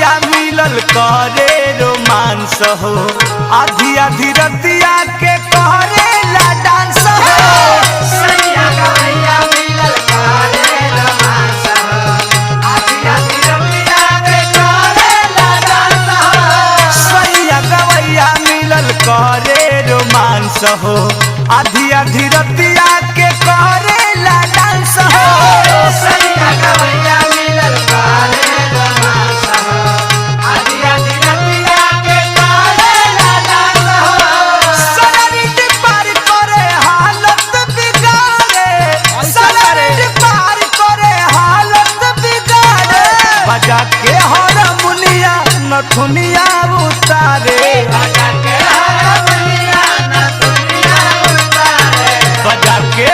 गवैया मिलल करे रोमांस हो आधी आधी रतिया के करे ला डांस हो सैया गवैया मिलल करे रोमांस हो आधी आधी रतिया के करे ला डांस हो सैया गवैया मिलल करे रोमांस हो आधी आधी रतिया के करे ला डांस हो सैया गवैया मिलल करे रोमांस हो आधी आधी रतिया के करे ला डांस हो सनरीट पार करे हालत बिगाड़े सनरीट पार करे हालत बिगाड़े बजा के हारमोनिया नथुनिया उतारे बजा के हारमोनिया नथुनिया उतारे बजा के